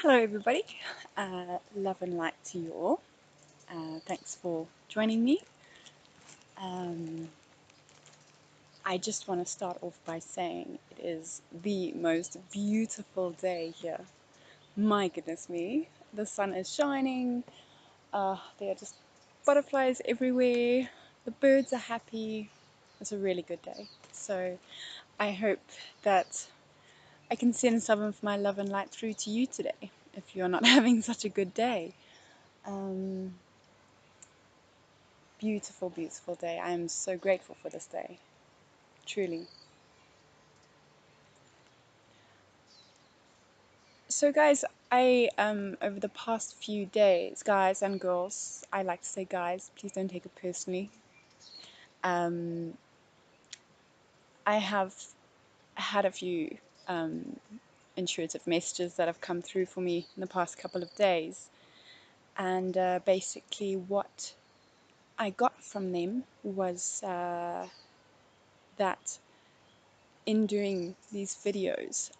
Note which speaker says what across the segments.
Speaker 1: Hello everybody, love and light to you all. Thanks for joining me. Um, I just want to start off by saying it is the most beautiful day here. My goodness me, the sun is shining, there are just butterflies everywhere, the birds are happy. It's a really good day. So I hope that I can send some of my love and light through to you today if you're not having such a good day. Beautiful, beautiful day. I am so grateful for this day, truly. So, guys, I over the past few days, guys and girls, I like to say guys, please don't take it personally. Um, I have had a few intuitive messages that have come through for me in the past couple of days, and basically, what I got from them was that in doing these videos,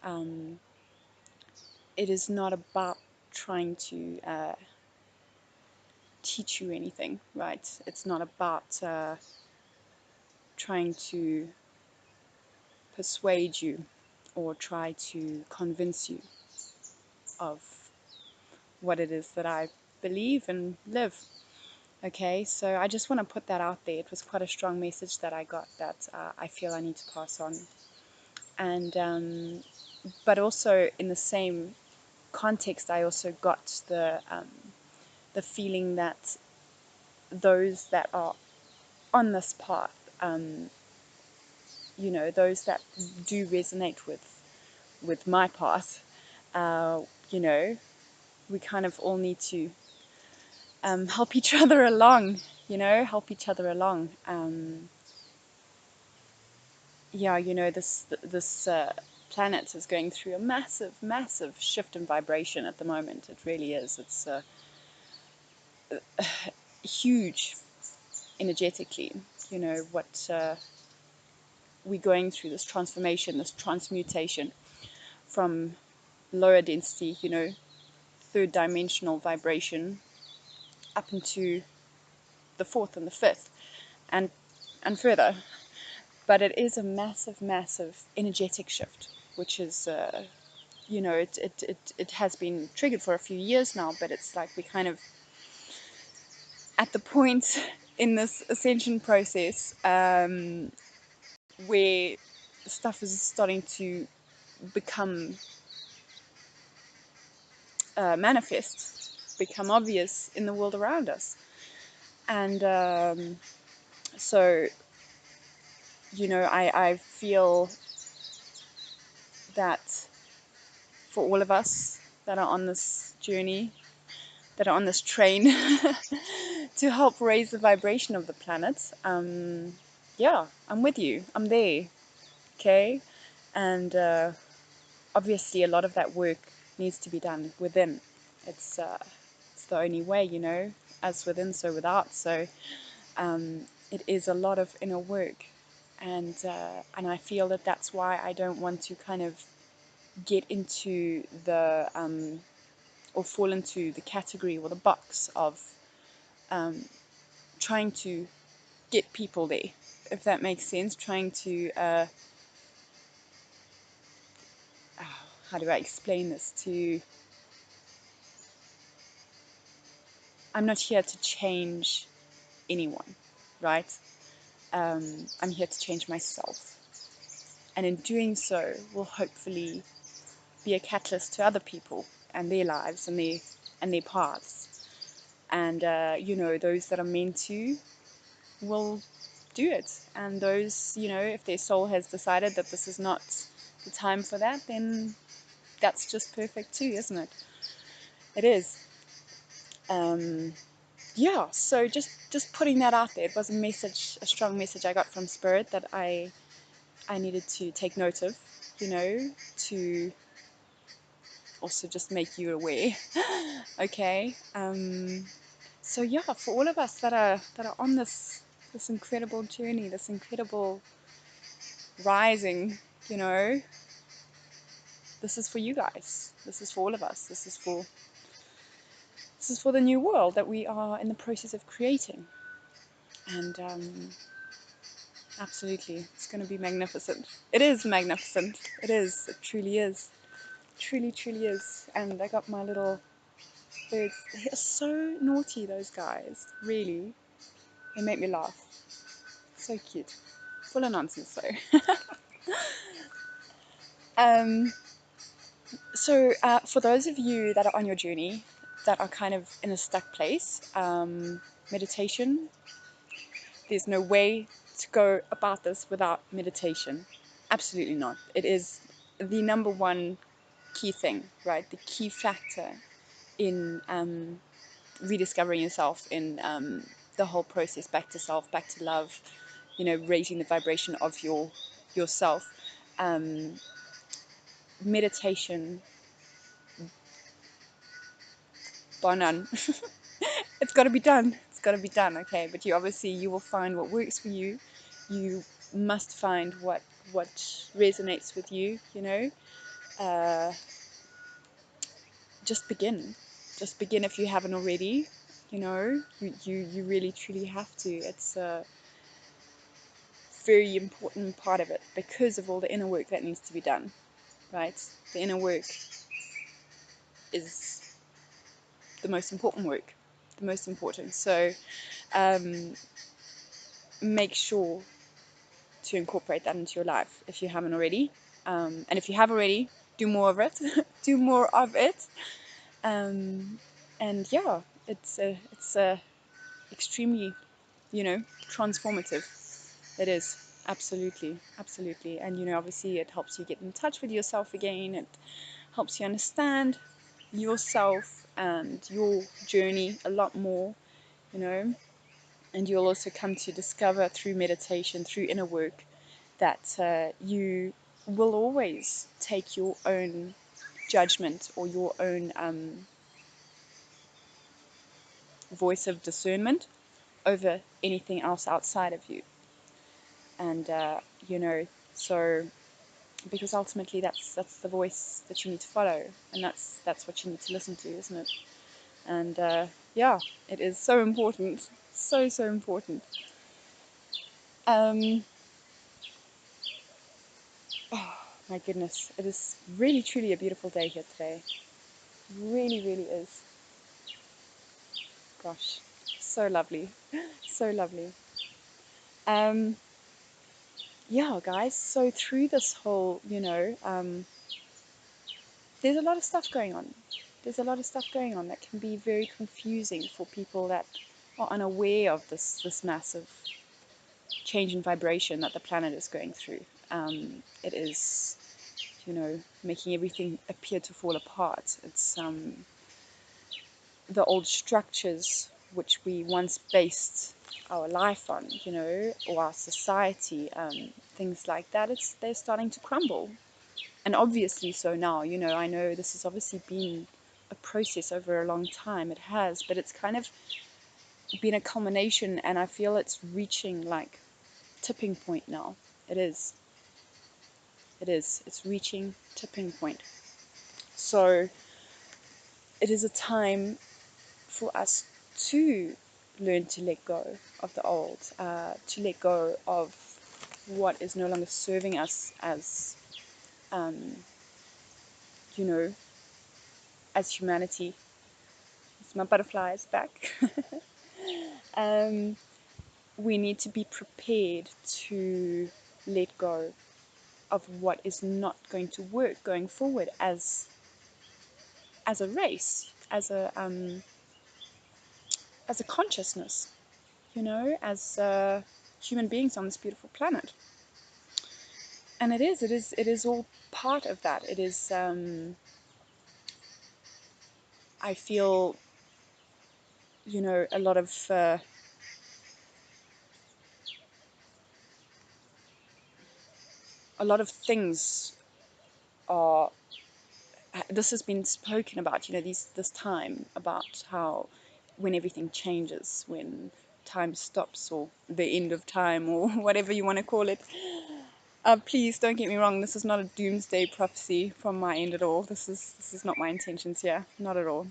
Speaker 1: it is not about trying to teach you anything, right? It's not about trying to persuade you or try to convince you of what it is that I believe and live. Okay, so I just want to put that out there. It was quite a strong message that I got that I feel I need to pass on. And but also in the same context, I also got the feeling that those that are on this path, those that do resonate with my path, uh, you know, we kind of all need to help each other along, help each other along. This planet is going through a massive, massive shift in vibration at the moment. It really is. It's huge energetically. What we're going through, this transformation, this transmutation from lower density, third dimensional vibration up into the fourth and the fifth and further. But it is a massive, massive energetic shift, which is it has been triggered for a few years now, but it's like we kind of at the point in this ascension process where stuff is starting to become manifest, become obvious in the world around us. And so, I feel that for all of us that are on this journey, that are on this train to help raise the vibration of the planet, yeah, I'm with you. I'm there. Okay. And obviously, a lot of that work needs to be done within. It's the only way, as within, so without. So it is a lot of inner work, and I feel that that's why I don't want to kind of get into the or fall into the category or the box of trying to get people there, if that makes sense. Trying to how do I explain this to I'm not here to change anyone, right? I'm here to change myself, and in doing so will hopefully be a catalyst to other people and their lives and their paths. And those that are meant to will do it, and those, if their soul has decided that this is not the time for that, then that's just perfect too, isn't it? It is. Yeah, so just putting that out there. It was a strong message I got from Spirit that I needed to take note of, to also just make you aware. Okay. So yeah, for all of us that are on this incredible journey, this incredible rising, this is for you guys. This is for all of us. This is for the new world that we are in the process of creating. And absolutely, it's going to be magnificent. It is magnificent. It is. It truly is. Truly, truly is. And I got my little birds. They're so naughty, those guys. Really. They make me laugh. So cute. Full of nonsense, though. um, so, for those of you that are on your journey, that are kind of in a stuck place, meditation, there's no way to go about this without meditation. Absolutely not. It is the number one key thing, right? The key factor in rediscovering yourself, in the whole process back to self, back to love, raising the vibration of yourself. Um, meditation, bar none. It's got to be done. It's got to be done, okay? But you will find what works for you. You must find what resonates with you. Uh, just begin. Just begin if you haven't already. You really truly have to. It's a very important part of it because of all the inner work that needs to be done, right? The inner work is the most important work, the most important. So um, make sure to incorporate that into your life if you haven't already. And if you have already, do more of it. Do more of it. And yeah, it's extremely, transformative. It is absolutely, absolutely. And obviously, it helps you get in touch with yourself again. It helps you understand yourself and your journey a lot more. And you'll also come to discover through meditation, through inner work, that you will always take your own judgment or your own voice of discernment over anything else outside of you. And so because ultimately that's the voice that you need to follow, and that's what you need to listen to, isn't it? And yeah, it is so important, so important. Oh my goodness, it is really truly a beautiful day here today. Really, really is. Gosh, so lovely, so lovely. Um, yeah, guys. So through this whole, there's a lot of stuff going on. There's a lot of stuff going on that can be very confusing for people that are unaware of this massive change in vibration that the planet is going through. It is, making everything appear to fall apart. It's the old structures which we once based our life on, or our society, things like that, they're starting to crumble. And obviously so now, I know this has obviously been a process over a long time. It has, but it's kind of been a culmination, and I feel it's reaching like tipping point now. It is. It is. It's reaching tipping point. So it is a time for us to learn to let go of the old, to let go of what is no longer serving us um, you know, as humanity. It's my butterflies back. We need to be prepared to let go of what is not going to work going forward as a race, as a consciousness, as human beings on this beautiful planet. And it is all part of that. It is. I feel, a lot of things are. This has been spoken about, this time about how when everything changes, when time stops, or the end of time, or whatever you want to call it, Please don't get me wrong. This is not a doomsday prophecy from my end at all. This is not my intentions here, not at all.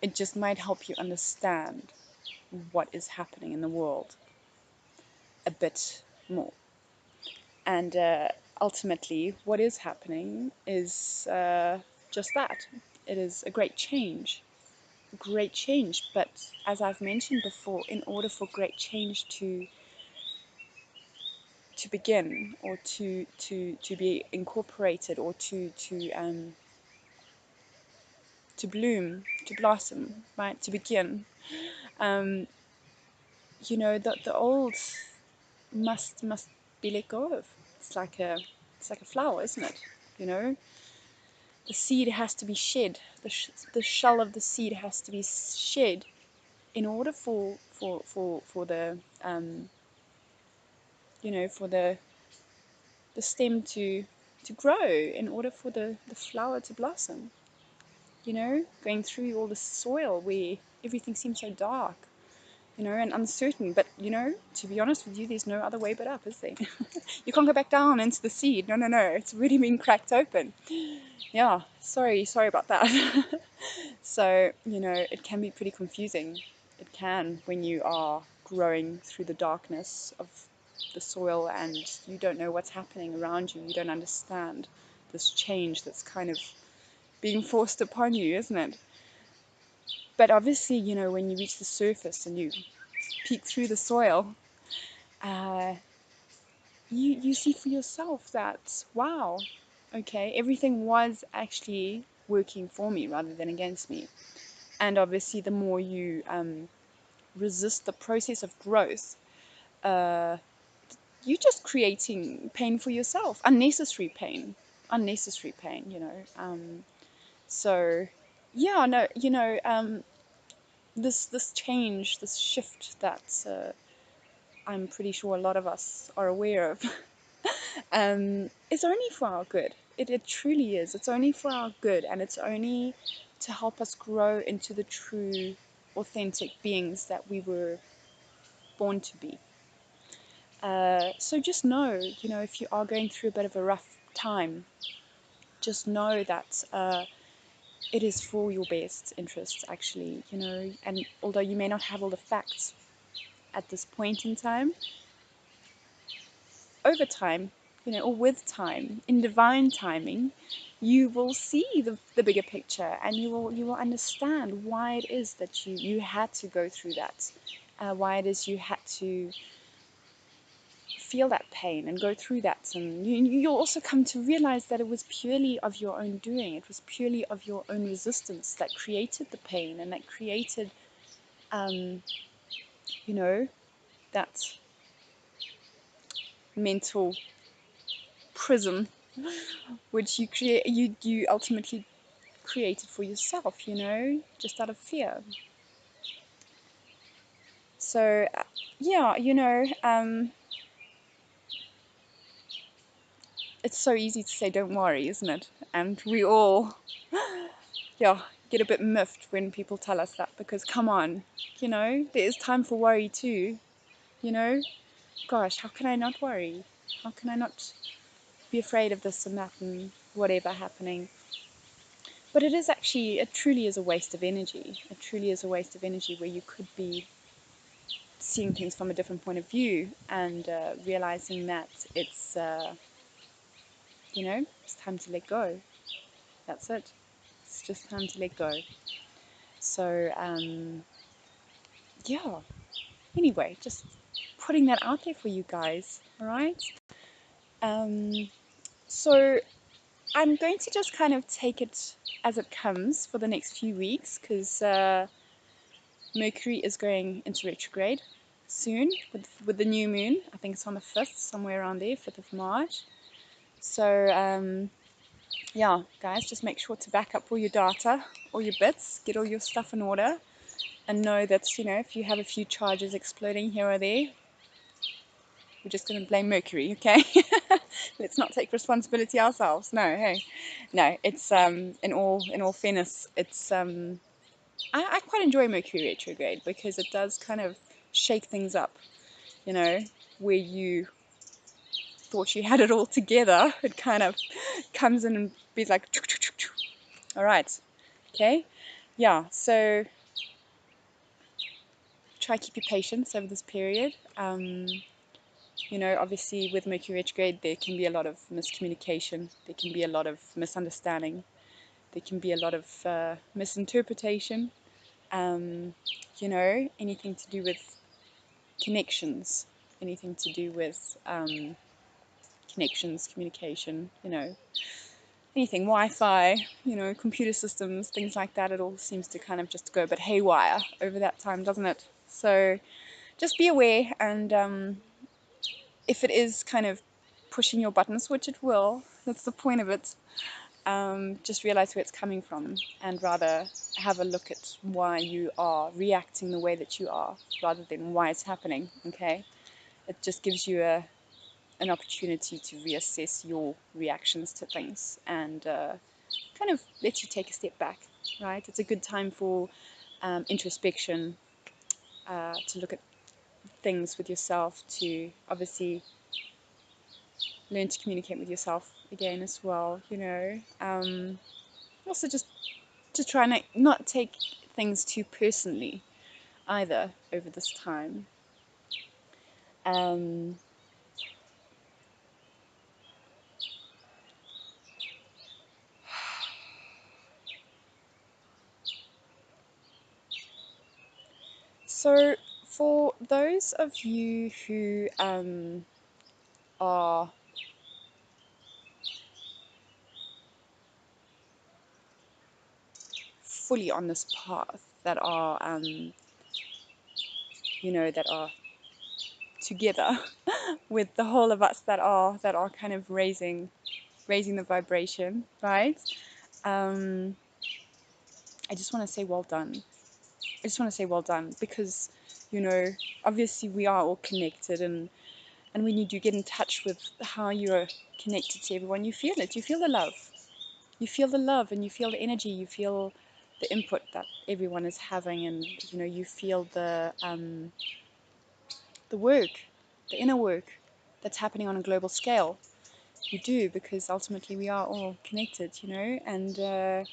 Speaker 1: It just might help you understand what is happening in the world a bit more. And ultimately, what is happening is just that. It is a great change. But as I've mentioned before, in order for great change to begin, or to be incorporated, or to bloom, to blossom, right, to begin, um, the old must be let go of. It's like a flower, isn't it? You know, the seed has to be shed. The shell of the seed has to be shed in order for the for the stem to grow, in order for the flower to blossom. Going through all the soil where everything seems so dark, and uncertain. But, to be honest with you, there's no other way but up, is there? You can't go back down into the seed. No, no, no. It's already been cracked open. Yeah, sorry about that. So, it can be pretty confusing. It can, when you are growing through the darkness of the soil and you don't know what's happening around you. You don't understand this change that's kind of being forced upon you, isn't it? But obviously, when you reach the surface and you peek through the soil, uh, you see for yourself that, wow, okay, everything was actually working for me rather than against me. And obviously, the more you resist the process of growth, uh, you're just creating pain for yourself, unnecessary pain. So, yeah, no, this change, this shift that I'm pretty sure a lot of us are aware of, is only for our good. It truly is. It's only for our good, and it's only to help us grow into the true, authentic beings that we were born to be. So just know, if you are going through a bit of a rough time, just know that it is for your best interests, actually, and although you may not have all the facts at this point in time, over time, or with time, in divine timing, you will see the bigger picture, and you will understand why it is that you had to go through that, why it is you had to feel that pain and go through that, and you'll also come to realize that it was purely of your own doing. It was purely of your own resistance that created the pain, and that created, you know, that mental prison which you ultimately created for yourself, just out of fear. So, yeah, it's so easy to say, don't worry, isn't it? And we all, yeah, get a bit miffed when people tell us that, because come on, there is time for worry too, you know? Gosh, how can I not worry? How can I not be afraid of this and that and whatever happening? But it truly is a waste of energy. It truly is a waste of energy, where you could be seeing things from a different point of view, and realizing that it's time to let go. That's it. It's just time to let go. So, yeah. Anyway, just putting that out there for you guys. All right. Um, so I'm going to just kind of take it as it comes for the next few weeks, because Mercury is going into retrograde soon with the new moon. I think it's on the 5th, somewhere around there, 5th of March. So, yeah, guys, just make sure to back up all your data, all your bits, get all your stuff in order, and know that, if you have a few charges exploding here or there, we're just going to blame Mercury, okay? Let's not take responsibility ourselves. No, hey, no. It's in all fairness, it's I quite enjoy Mercury retrograde, because it does kind of shake things up, where you thought she had it all together, it kind of comes in and be like, all right, okay, yeah. So try keep your patience over this period. You know, obviously with Mercury retrograde, there can be a lot of miscommunication. There can be a lot of misunderstanding. There can be a lot of misinterpretation. You know, anything to do with connections, anything to do with connections, communication, you know, anything, Wi-Fi, you know, computer systems, things like that. It all seems to kind of just go a bit haywire over that time, doesn't it? So just be aware, and if it is kind of pushing your buttons, which it will, that's the point of it, just realize where it's coming from, and rather have a look at why you are reacting the way that you are, rather than why it's happening, okay? It just gives you an opportunity to reassess your reactions to things, and kind of lets you take a step back, right? It's a good time for introspection, to look at things with yourself, to obviously learn to communicate with yourself again as well, you know. Also just to try and not take things too personally either over this time. Um, so for those of you who are fully on this path, that are you know, that are together with the whole of us, that are kind of raising the vibration, right? um, I just want to say well done. I just want to say well done, because, you know, obviously we are all connected, and when you do get in touch with how you're connected to everyone, you feel it. You feel the love. You feel the love, and you feel the energy. You feel the input that everyone is having, and you know, you feel the work, the inner work that's happening on a global scale. You do, because ultimately we are all connected, you know, and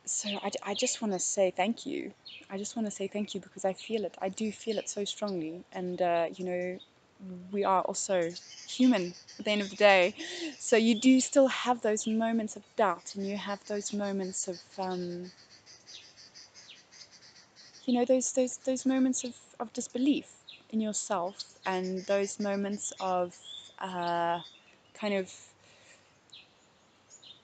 Speaker 1: so I just want to say thank you. I just want to say thank you, because I feel it. I do feel it so strongly, and you know, we are also human at the end of the day. So you do still have those moments of doubt, and you have those moments of you know, those moments of disbelief in yourself, and those moments of kind of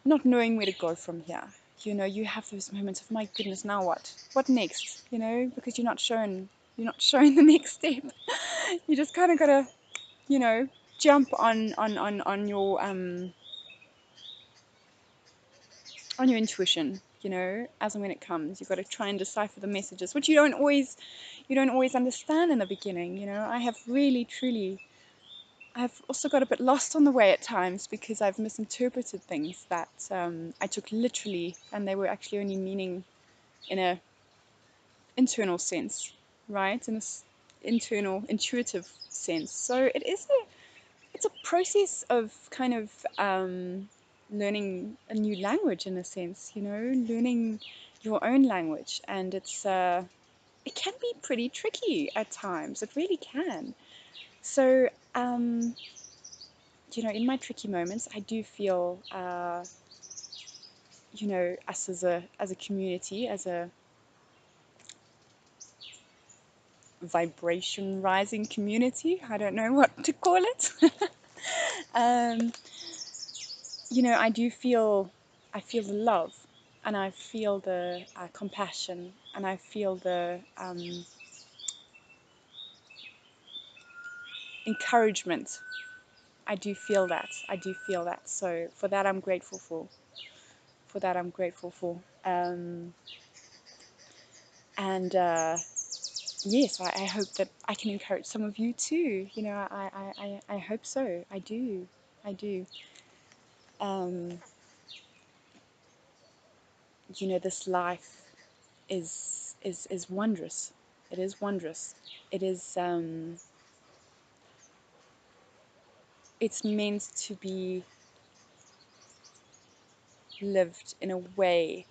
Speaker 1: not knowing where to go from here. You know, you have those moments of, my goodness, now what? What next? You know, because you're not shown the next step. You just kind of gotta, you know, jump on your intuition. You know, as and when it comes, you've got to try and decipher the messages, which you don't always understand in the beginning. You know, I have really, truly, I've also got a bit lost on the way at times, because I've misinterpreted things that I took literally, and they were actually only meaning in a internal sense, right? In this internal, intuitive sense. So it's a process of kind of learning a new language, in a sense, you know, learning your own language, and it can be pretty tricky at times. It really can. So you know, in my tricky moments, I do feel you know, us as a community, as a vibration rising community, I don't know what to call it. um, you know, I feel the love, and I feel the compassion, and I feel the encouragement. I do feel that. I do feel that. So for that, I'm grateful for. For that, I'm grateful for. And yes, I hope that I can encourage some of you too. You know, I hope so. I do. I do. Um, you know, this life is wondrous. It is wondrous. It is it's meant to be lived in a way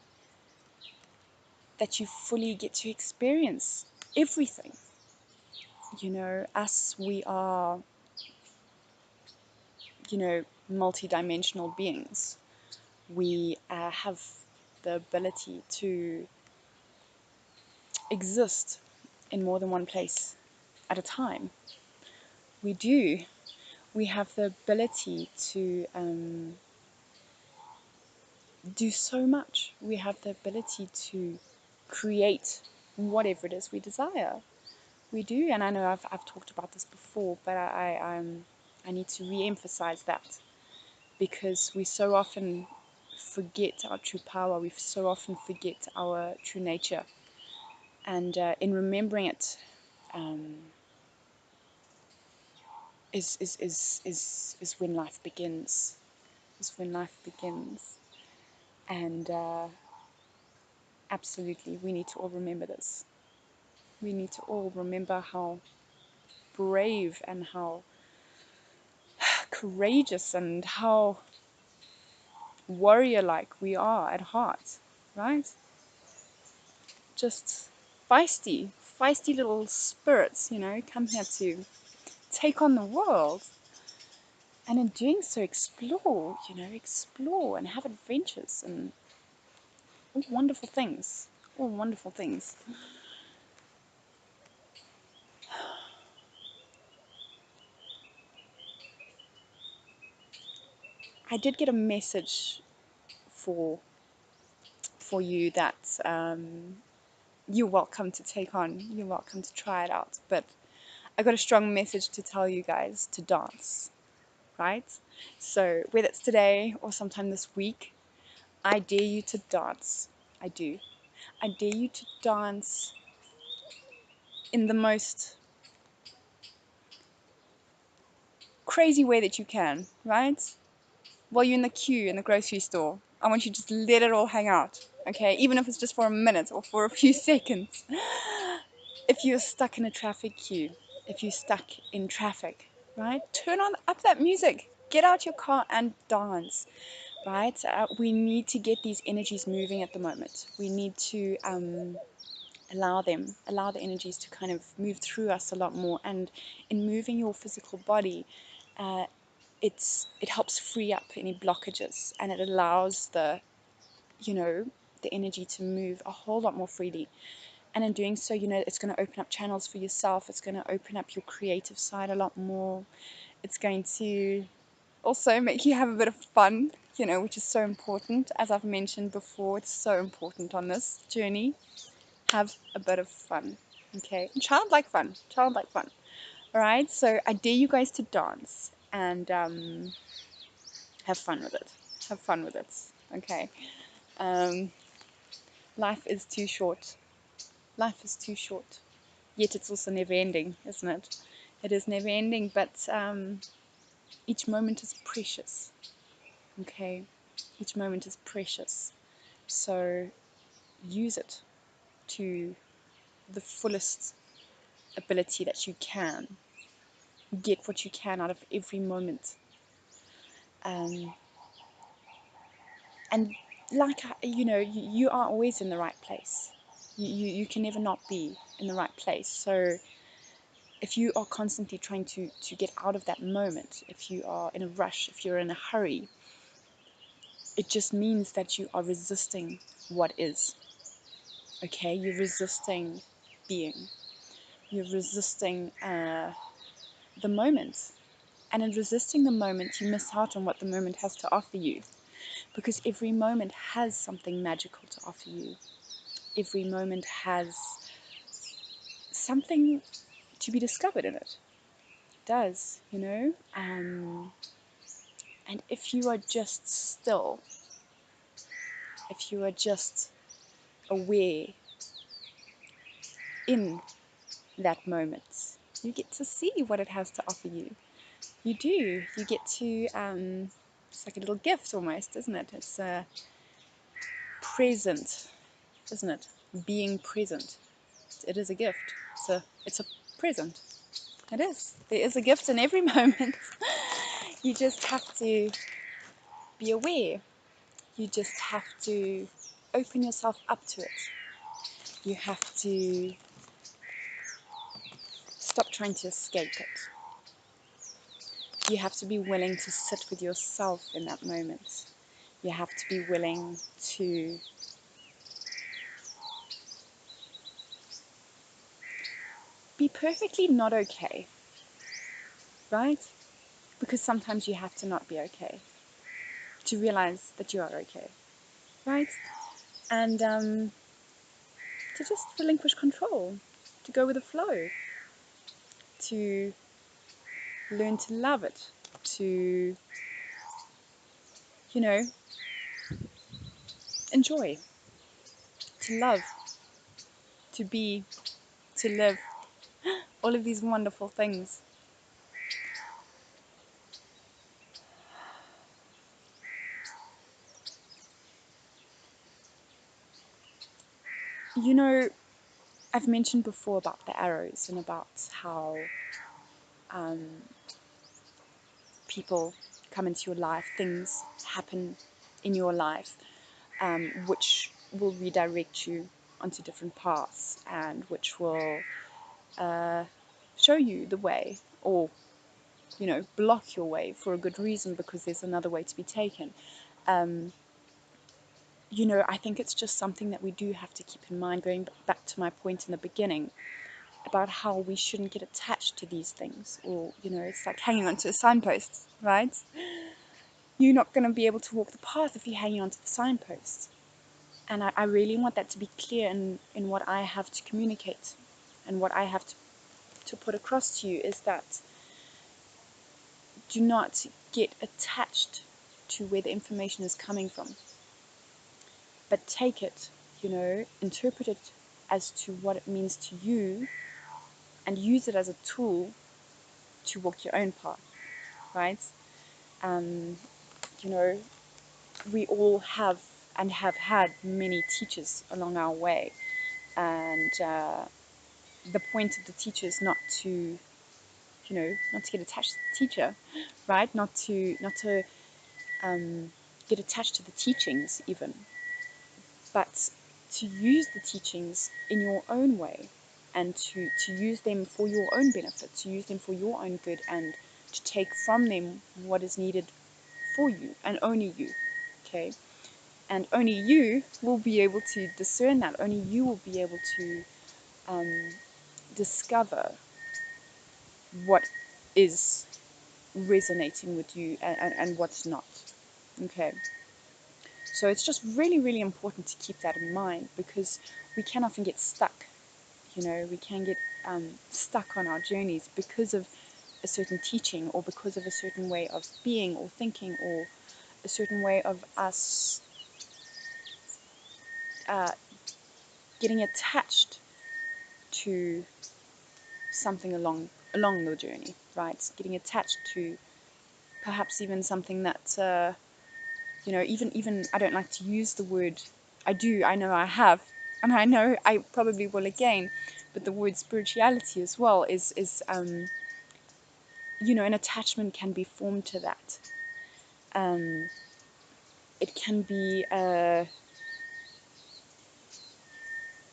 Speaker 1: that you fully get to experience everything. You know, us, we are, you know, multidimensional beings. We have the ability to exist in more than one place at a time. We do. We have the ability to do so much. We have the ability to create whatever it is we desire. We do, and I know I've talked about this before, but I need to re-emphasize that, because we so often forget our true power. We so often forget our true nature, and in remembering it, um, is when life begins. Is when life begins, and absolutely, we need to all remember this. We need to all remember how brave and how courageous and how warrior-like we are at heart, right? Just feisty little spirits, you know, come here to take on the world, and in doing so, explore and have adventures and all wonderful things, all wonderful things. I did get a message for for you that you're welcome to take on, you're welcome to try it out, but I got a strong message to tell you guys to dance, right? So whether it's today or sometime this week, I dare you to dance. I do. I dare you to dance in the most crazy way that you can, right? While you're in the queue in the grocery store, I want you to just let it all hang out, okay? Even if it's just for a minute or for a few seconds. If you're stuck in a traffic queue, if you're stuck in traffic, right? Turn on up that music. Get out your car and dance, right? We need to get these energies moving at the moment. We need to allow the energies to kind of move through us a lot more. And in moving your physical body, uh, it helps free up any blockages, and it allows the energy to move a whole lot more freely. And in doing so, it's going to open up channels for yourself. It's going to open up your creative side a lot more. It's going to also make you have a bit of fun, which is so important. As I've mentioned before, it's so important on this journey. Have a bit of fun, okay? Childlike fun, childlike fun. All right, so I dare you guys to dance and have fun with it. Have fun with it, okay? Um, life is too short. Life is too short. Yet it's also never ending, isn't it? It is never ending, but each moment is precious, okay? Each moment is precious. So use it to the fullest ability that you can. Get what you can out of every moment. And like, you are always in the right place. You can never not be in the right place. So if you are constantly trying to get out of that moment, if you are in a rush, if you're in a hurry, it just means that you are resisting what is. Okay, you're resisting being. You're resisting the moment. And in resisting the moment, you miss out on what the moment has to offer you. Because every moment has something magical to offer you. Every moment has something to be discovered in it. It does, and if you are just still, if you are just aware in that moment, you get to see what it has to offer you. You do. You get to, it's like a little gift almost, isn't it? It's a present, isn't it? Being present. It is a gift. It's a present. It is. There is a gift in every moment. You just have to be aware. You just have to open yourself up to it. You have to stop trying to escape it. You have to be willing to sit with yourself in that moment. You have to be willing to be perfectly not okay, right? Because sometimes you have to not be okay to realize that you are okay, right? And to just relinquish control, to go with the flow, to learn to love it, to, you know, enjoy, to love, to be, to live, all of these wonderful things. You know, I've mentioned before about the arrows and about how um, people come into your life, things happen in your life, which will redirect you onto different paths and which will show you the way, or block your way for a good reason because there's another way to be taken. I think it's just something that we do have to keep in mind, going back to my point in the beginning about how we shouldn't get attached to these things, or it's like hanging onto a signpost, right? You're not going to be able to walk the path if you're hanging onto the signpost. And I really want that to be clear in what I have to communicate and what I have to put across to you, is that do not get attached to where the information is coming from, but take it, interpret it as to what it means to you and use it as a tool to walk your own path, right? Um, you know, we all have and have had many teachers along our way, and the point of the teacher is not to, not to get attached to the teacher, right? Not to get attached to the teachings even, but to use the teachings in your own way, and to use them for your own benefit, to use them for your own good, and to take from them what is needed for you and only you, okay? And only you will be able to discern that. Only you will be able to discover what is resonating with you and what's not, okay? So it's just really, really important to keep that in mind, because we can often get stuck. We can get stuck on our journeys because of a certain teaching, or because of a certain way of being or thinking, or a certain way of us uh, getting attached to something along the journey, right? Getting attached to perhaps even something that even I don't like to use the word. I know I have, and I know I probably will again, but the word spirituality as well is an attachment can be formed to that. It can be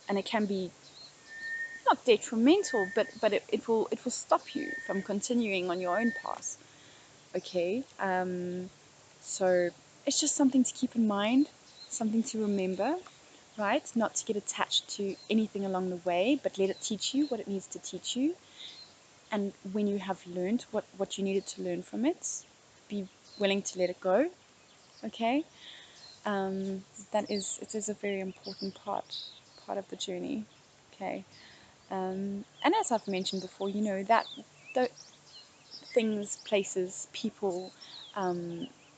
Speaker 1: and it can be not detrimental, but it will stop you from continuing on your own path, okay? So it's just something to keep in mind, something to remember, right? Not to get attached to anything along the way, but let it teach you what it needs to teach you. And when you have learned what you needed to learn from it, be willing to let it go, okay? It is a very important part of the journey, okay? And as I've mentioned before, that the things, places, people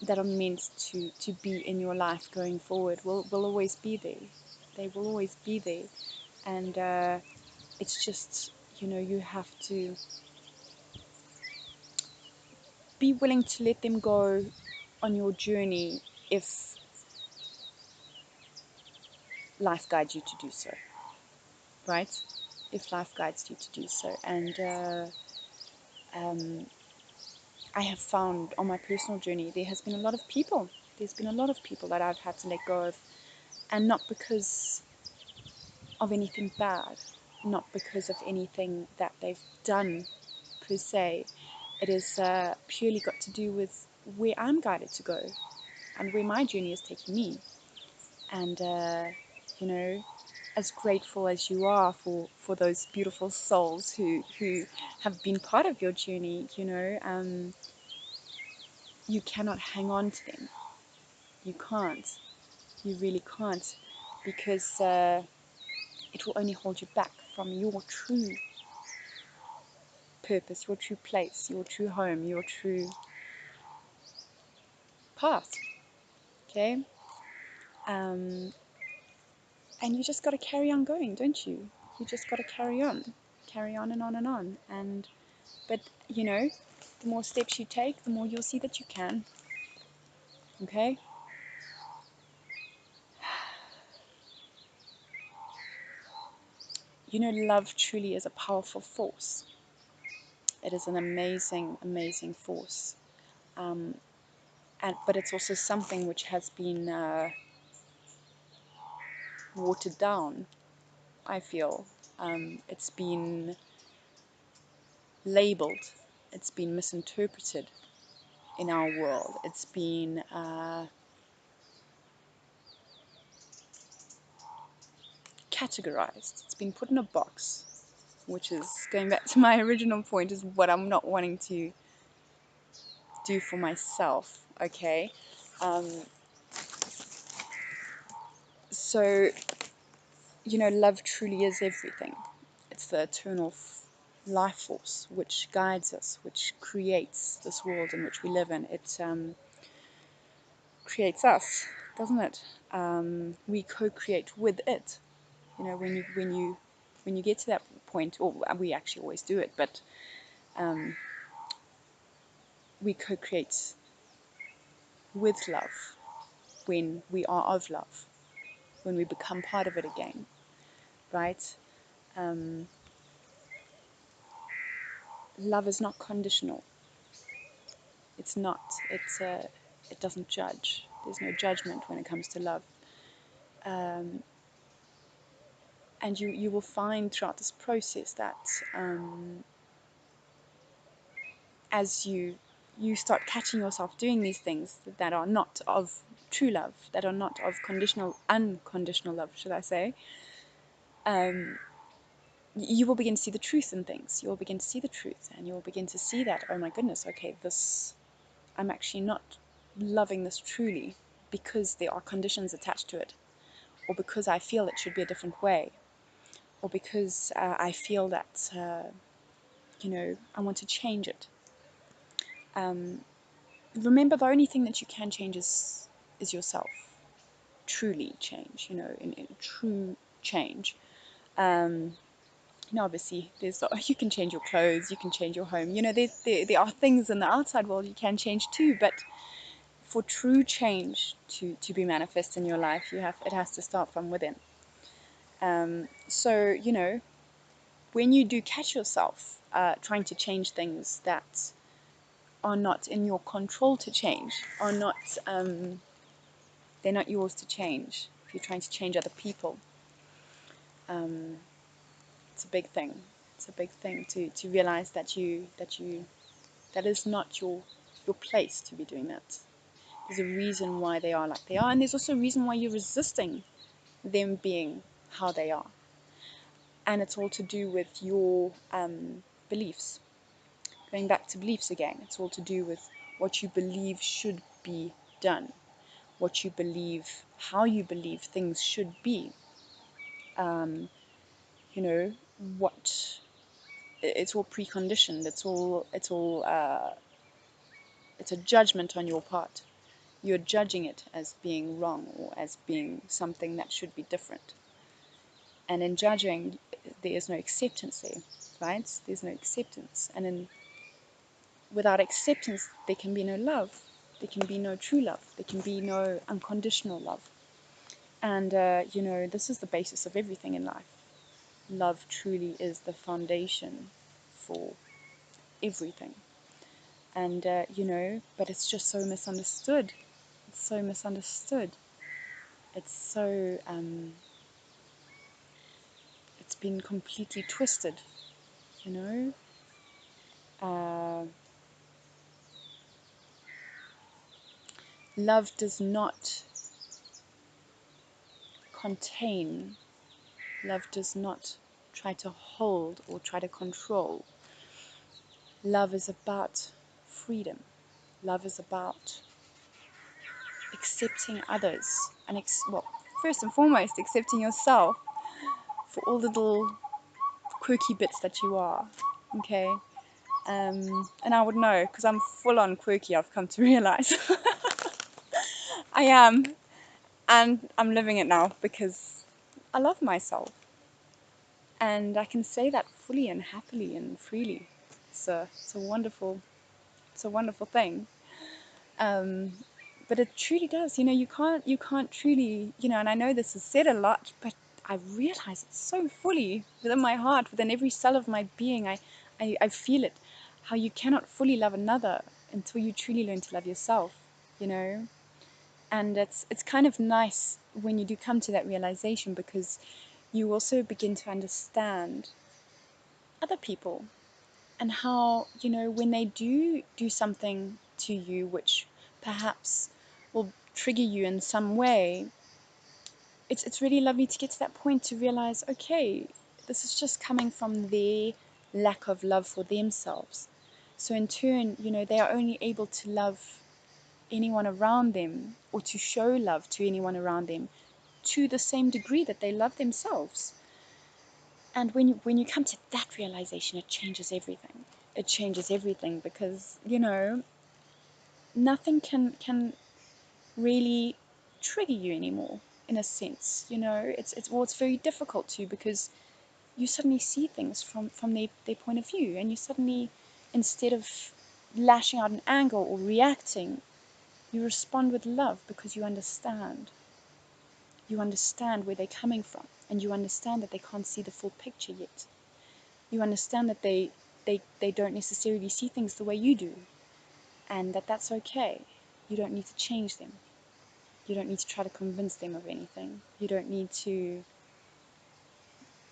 Speaker 1: that are meant to be in your life going forward will always be there. They will always be there. And it's just, you have to be willing to let them go on your journey if life guides you to do so, right? If life guides you to do so. And I have found on my personal journey, there has been a lot of people. There's been a lot of people that I've had to let go of, and not because of anything bad, not because of anything that they've done per se. It is purely got to do with where I'm guided to go and where my journey is taking me. And you know, as grateful as you are for those beautiful souls who have been part of your journey, you cannot hang on to them. You can't. You really can't, because it will only hold you back from your true purpose, your true place, your true home, your true path. Okay? Um, and you just got to carry on going, don't you? You just got to carry on and on and on. But the more steps you take, the more you'll see that you can. Okay? Love truly is a powerful force. It is an amazing, amazing force. But it's also something which has been watered down, I feel. It's been labeled, it's been misinterpreted in our world. It's been categorized. It's been put in a box, which is going back to my original point, is what I'm not wanting to do for myself. Okay, so love truly is everything. It's the eternal life force which guides us, which creates this world in which we live in. It creates us, doesn't it? We co-create with it. When you get to that point, or we actually always do it, but we co-create with love when we are of love, when we become part of it again, right? Love is not conditional. It's not. It doesn't judge. There's no judgment when it comes to love. And you will find throughout this process that as you start catching yourself doing these things that are not of true love, that are not of unconditional love, should I say, you will begin to see the truth in things. You will begin to see the truth, and you will begin to see that, oh my goodness, okay, I'm actually not loving this truly because there are conditions attached to it, or because I feel it should be a different way, or because I feel that I want to change it. Remember, the only thing that you can change is yourself. Truly change, in true change. Obviously, you can change your clothes, you can change your home. There are things in the outside world you can change too, but for true change to be manifest in your life, it has to start from within. So when you do catch yourself trying to change things that are not in your control to change, are not they're not yours to change. If you're trying to change other people, it's a big thing. It's a big thing to realize that is not your place to be doing that. There's a reason why they are like they are, and there's also a reason why you're resisting them being how they are. And it's all to do with your beliefs. Going back to beliefs again, it's all to do with what you believe should be done, what you believe, how you believe things should be. What it's all preconditioned. It's a judgment on your part. You're judging it as being wrong or as being something that should be different. And in judging, there is no acceptance there, right? There's no acceptance. And without acceptance, there can be no love. There can be no true love. There can be no unconditional love. And, this is the basis of everything in life. Love truly is the foundation for everything. And, but it's just so misunderstood. It's so misunderstood. It's so, it's been completely twisted, you know? Love does not contain, love does not try to hold or try to control. Love is about freedom. Love is about accepting others and, first and foremost, accepting yourself for all the little quirky bits that you are. Okay? And I would know because I'm full on quirky, I've come to realize. I am. And I'm living it now because I love myself. And I can say that fully and happily and freely. It's a wonderful thing. Um, but it truly does. You can't truly, and I know this is said a lot, but I realize it so fully within my heart, within every cell of my being. I feel it, how you cannot fully love another until you truly learn to love yourself, you know? And it's kind of nice when you do come to that realization, because you also begin to understand other people, and how, when they do something to you which perhaps will trigger you in some way, it's really lovely to get to that point to realize, okay, this is just coming from their lack of love for themselves. So in turn, they are only able to love anyone around them, or to show love to anyone around them, to the same degree that they love themselves. And when you come to that realization, it changes everything. It changes everything, because nothing can really trigger you anymore, in a sense. It's very difficult to, because you suddenly see things from their point of view, and you suddenly, instead of lashing out in anger or reacting, you respond with love, because you understand where they're coming from, and you understand that they can't see the full picture yet. You understand that they don't necessarily see things the way you do, and that's okay. You don't need to change them. You don't need to try to convince them of anything. You don't need to,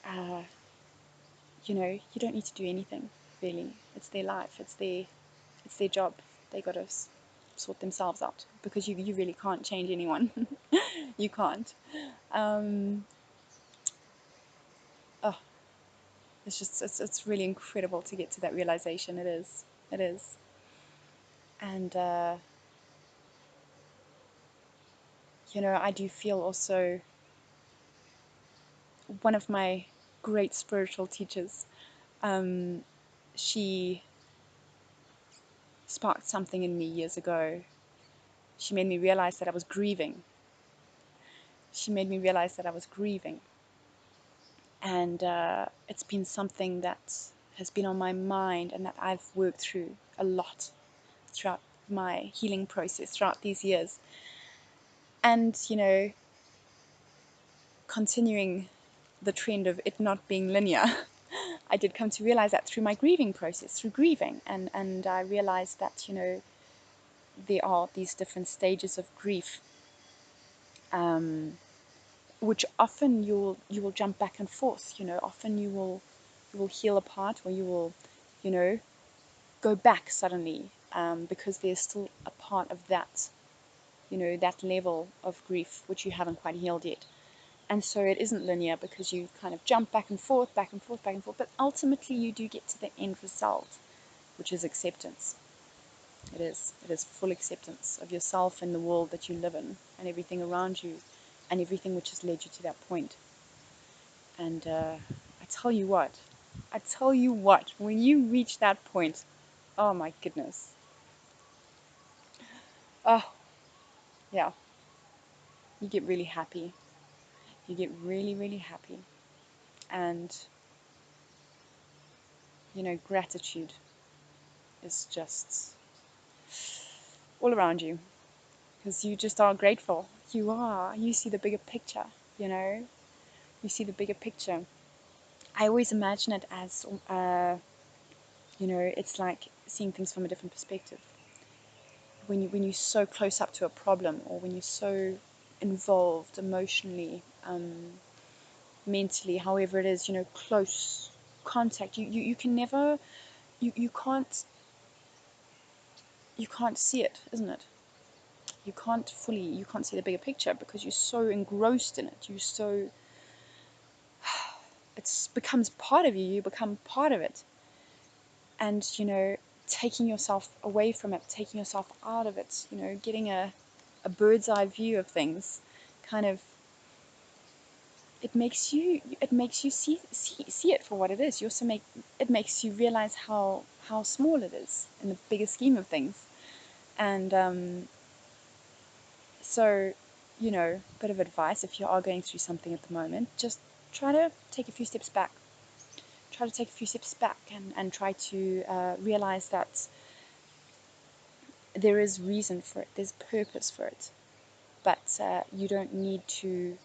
Speaker 1: uh, you don't need to do anything, really. It's their life. It's their job. They got to sort themselves out, because you really can't change anyone. You can't. Oh, it's really incredible to get to that realization. It is. It is. And I do feel also, one of my great spiritual teachers, she sparked something in me years ago. She made me realize that I was grieving. She made me realize that I was grieving. And it's been something that has been on my mind, and that I've worked through a lot throughout my healing process, throughout these years. And, continuing the trend of it not being linear, I did come to realize that through my grieving process, through grieving. And I realized that, there are these different stages of grief, which often you will jump back and forth. Often you will heal a part, or you will, go back suddenly, because there's still a part of that, that level of grief which you haven't quite healed yet. And so it isn't linear, because you kind of jump back and forth, back and forth, back and forth. But ultimately, you do get to the end result, which is acceptance. It is. It is full acceptance of yourself and the world that you live in, and everything around you, and everything which has led you to that point. And I tell you what, when you reach that point, oh my goodness. Oh, yeah. You get really happy. You get really, really happy. And, gratitude is just all around you, because you just are grateful. You are. You see the bigger picture, you know? You see the bigger picture. I always imagine it as, it's like seeing things from a different perspective. When you're so close up to a problem, or when you're so involved emotionally, mentally, however it is, close contact, you can never, you can't see it, isn't it? You can't see the bigger picture because you're so engrossed in it. It becomes part of you. You become part of it. And, taking yourself away from it, taking yourself out of it, getting a bird's eye view of things, kind of, it makes you see it for what it is. It makes you realize how small it is in the bigger scheme of things. And so, bit of advice: if you are going through something at the moment, just try to take a few steps back. Try to take a few steps back and try to realize that there is reason for it, there's purpose for it, but you don't need to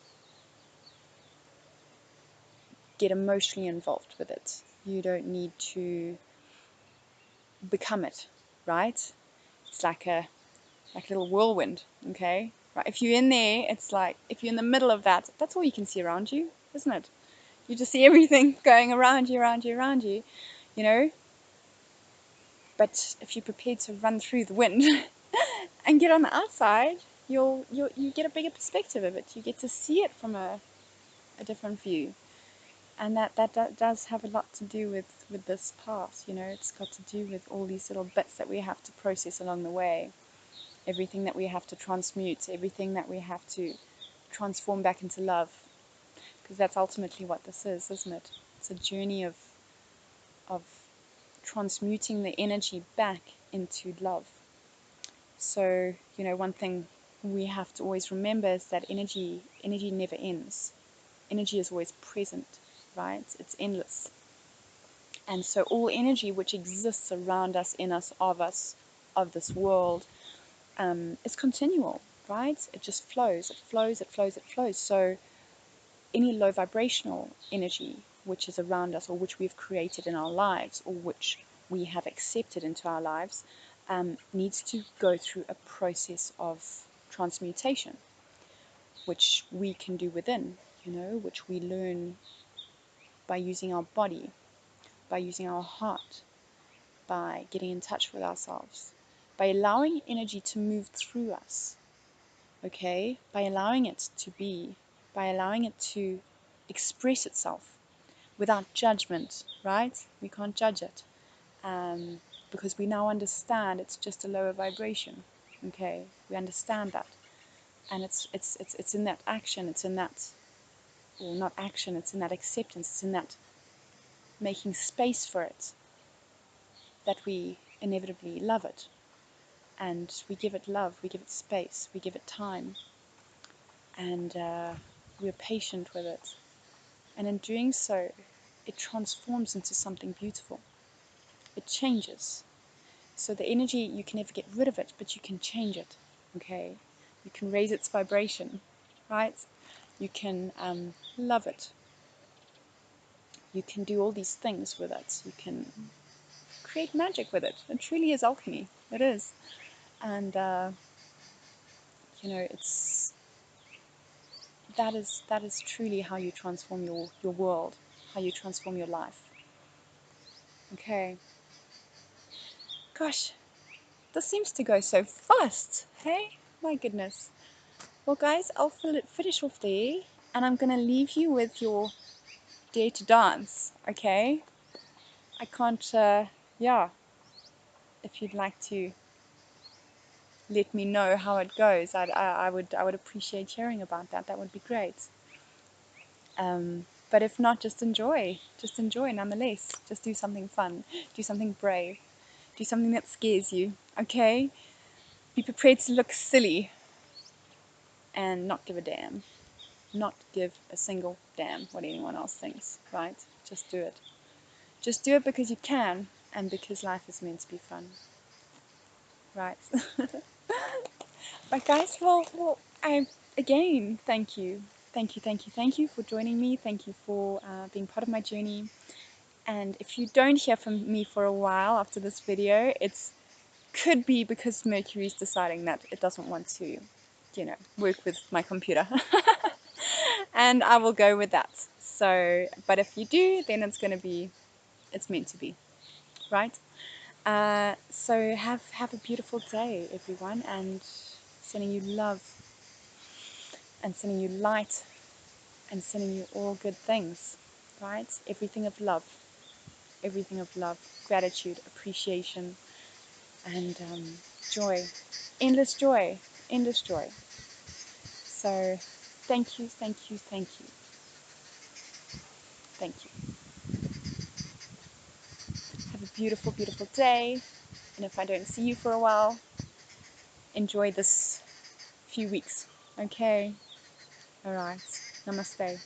Speaker 1: get emotionally involved with it. You don't need to become it, right? It's like a little whirlwind, okay? Right? If you're in there, it's like, if you're in the middle of that, that's all you can see around you, isn't it? You just see everything going around you, you know? But if you're prepared to run through the wind and get on the outside, you get a bigger perspective of it. You get to see it from a different view. And that does have a lot to do with this path, it's got to do with all these little bits that we have to process along the way, everything that we have to transmute, everything that we have to transform back into love, because that's ultimately what this is, isn't it? It's a journey of transmuting the energy back into love. So, one thing we have to always remember is that energy never ends. Energy is always present, right? It's endless. And so all energy which exists around us, in us, of this world, is continual, right? It just flows, it flows, it flows, it flows. So any low vibrational energy which is around us, or which we've created in our lives, or which we have accepted into our lives, needs to go through a process of transmutation, which we can do within, which we learn by using our body, by using our heart, by getting in touch with ourselves, by allowing energy to move through us, okay? By allowing it to be, by allowing it to express itself without judgment, right? We can't judge it, because we now understand it's just a lower vibration, okay? We understand that, and it's in that action, it's in that, well, not action, it's in that acceptance, it's in that making space for it, that we inevitably love it. And we give it love, we give it space, we give it time, and we're patient with it. And in doing so, it transforms into something beautiful. It changes. So the energy, you can never get rid of it, but you can change it, okay? You can raise its vibration, right? You can love it. You can do all these things with it. You can create magic with it. It truly is alchemy. It is. And, it's that is truly how you transform your world, how you transform your life. Okay. Gosh, this seems to go so fast. Hey, my goodness. Well, guys, I'll finish off there, and I'm gonna leave you with your Dare to Dance. Okay. I can't. Yeah. If you'd like to let me know how it goes, I would appreciate hearing about that. That would be great. But if not, just enjoy nonetheless. Just do something fun, do something brave, do something that scares you, okay? Be prepared to look silly and not give a damn. Not give a single damn what anyone else thinks, right? Just do it. Just do it because you can, and because life is meant to be fun, right? But guys, well, again, thank you for joining me. Thank you for being part of my journey. And if you don't hear from me for a while after this video, it's could be because Mercury is deciding that it doesn't want to, you know, work with my computer. And I will go with that. So, but if you do, then it's going to be, it's meant to be, right? So have a beautiful day, everyone, and sending you love and sending you light and sending you all good things, right? Everything of love, gratitude, appreciation, and joy, endless joy, endless joy. So thank you, thank you, thank you, thank you. Have a beautiful, beautiful day. And if I don't see you for a while, enjoy this few weeks. Okay? All right. Namaste.